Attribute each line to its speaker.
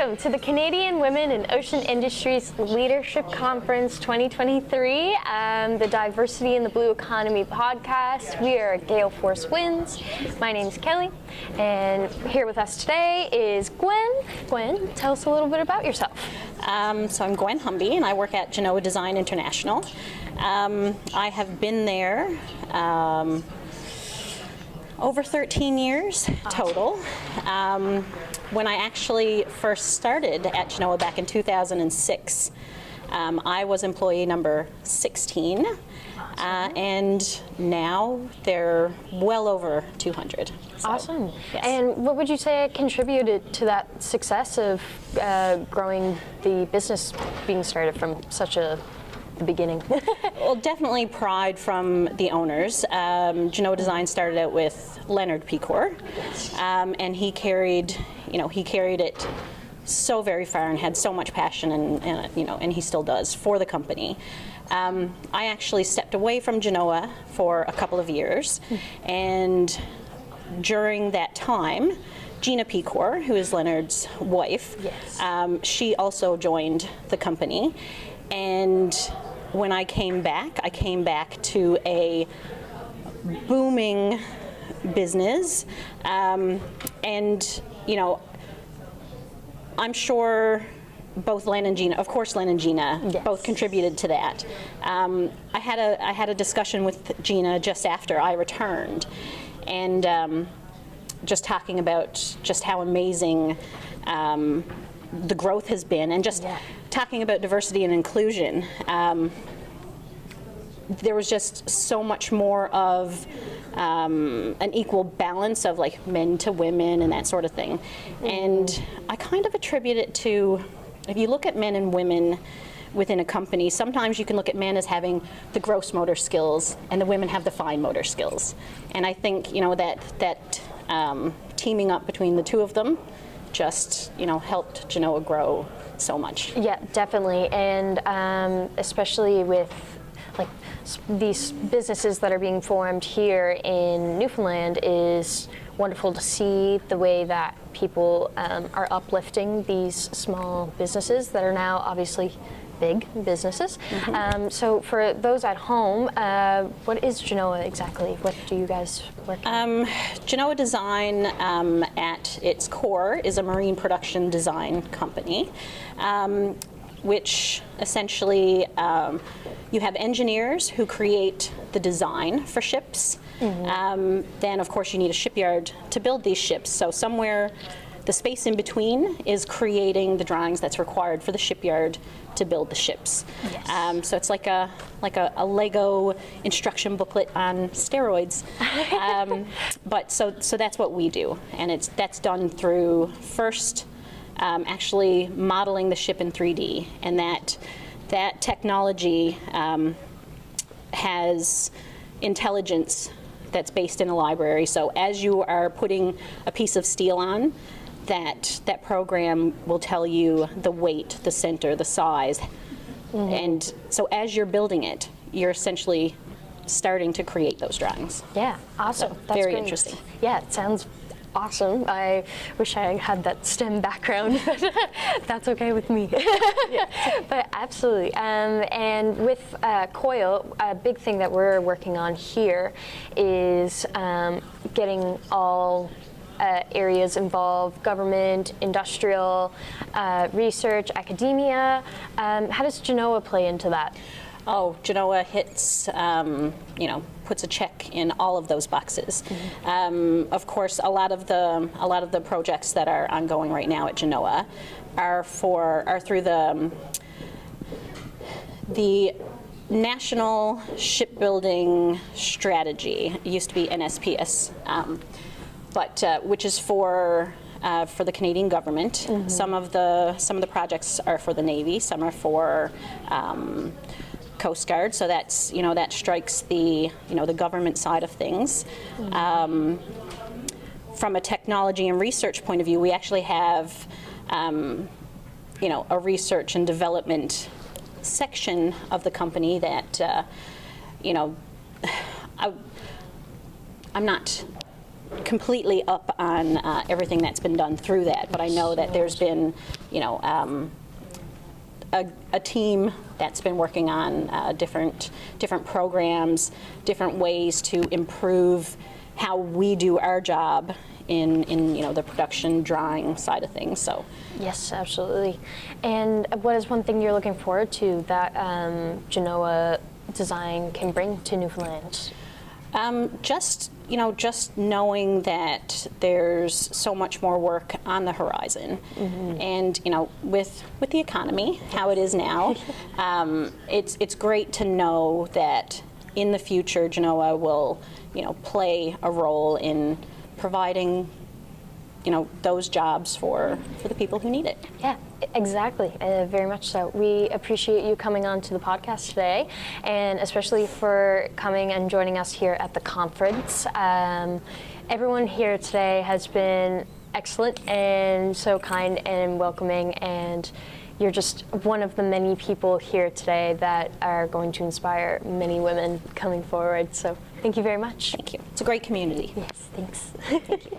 Speaker 1: welcome to the Canadian Women in Ocean Industries Leadership Conference 2023, the Diversity in the Blue Economy podcast. We are Gale Force Wins. My name is Kelly, and here with us today is Gwen. Gwen, tell us a little bit about yourself.
Speaker 2: So I'm Gwen Humby, and I work at Genoa Design International. I have been there over 13 years total. When I actually first started at Genoa back in 2006, I was employee number 16, and now they're well over 200. So,
Speaker 1: awesome.
Speaker 2: yes.
Speaker 1: And what would you say contributed to that success of growing the business being started from such the beginning?
Speaker 2: Well, definitely pride from the owners. Genoa Design started out with Leonard Pecor, and he carried it so very far and had so much passion, and he still does for the company. I actually stepped away from Genoa for a couple of years, and during that time, Gina Pecor, who is Leonard's wife,
Speaker 1: yes.
Speaker 2: She also joined the company. And when I came back to a booming business, and I'm sure both Len and Gina, of course Len and Gina,
Speaker 1: yes.
Speaker 2: both contributed to that. I had a discussion with Gina just after I returned, and just talking about just how amazing the growth has been, and just talking about diversity and inclusion. There was just so much more of an equal balance of like men to women and that sort of thing. And I kind of attribute it to, if you look at men and women within a company, sometimes you can look at men as having the gross motor skills and the women have the fine motor skills. And I think that teaming up between the two of them just helped Genoa grow so much.
Speaker 1: Yeah, definitely, and especially with like these businesses that are being formed here in Newfoundland, is wonderful to see the way that people are uplifting these small businesses that are now obviously big businesses. Mm-hmm. So for those at home, what is Genoa exactly? What do you guys work on?
Speaker 2: Genoa Design at its core is a marine production design company, which essentially you have engineers who create the design for ships. Mm-hmm. Then of course you need a shipyard to build these ships. So somewhere the space in between is creating the drawings that's required for the shipyard to build the ships.
Speaker 1: Yes.
Speaker 2: So it's like a Lego instruction booklet on steroids. But so that's what we do, and that's done through first actually modeling the ship in 3D, and that technology has intelligence that's based in a library. So as you are putting a piece of steel on, that program will tell you the weight, the center, the size. Mm-hmm. And so as you're building it, you're essentially starting to create those drawings.
Speaker 1: Yeah, awesome.
Speaker 2: So
Speaker 1: That's
Speaker 2: very
Speaker 1: great.
Speaker 2: interesting.
Speaker 1: Yeah, it sounds awesome. I wish I had that STEM background, but that's okay with me. But absolutely. And with COIL, a big thing that we're working on here is getting all areas involved: government, industrial, research, academia. How does Genoa play into that?
Speaker 2: Oh, Genoa hits, puts a check in all of those boxes. Mm-hmm. Of course, a lot of the projects that are ongoing right now at Genoa are through the National Shipbuilding Strategy. It used to be NSPS. But which is for the Canadian government. Mm-hmm. Some of the projects are for the Navy. Some are for Coast Guard. So that's that strikes the the government side of things. Mm-hmm. From a technology and research point of view, we actually have a research and development section of the company that I'm not completely up on everything that's been done through that, but I know that there's been, you know, a team that's been working on different programs, different ways to improve how we do our job in you know, the production drawing side of things. So
Speaker 1: yes, absolutely. And what is one thing you're looking forward to that Genoa design can bring to Newfoundland?
Speaker 2: Just, you know, just knowing that there's so much more work on the horizon, and you know, with the economy how it is now, it's great to know that in the future Genoa will, you know, play a role in providing, you know, those jobs for the people who need it.
Speaker 1: Yeah, exactly. Very much so. We appreciate you coming on to the podcast today, and especially for coming and joining us here at the conference. Everyone here today has been excellent and so kind and welcoming, and you're just one of the many people here today that are going to inspire many women coming forward. So thank you very much.
Speaker 2: Thank you. It's a great community.
Speaker 1: Yes, thanks.
Speaker 2: Thank you.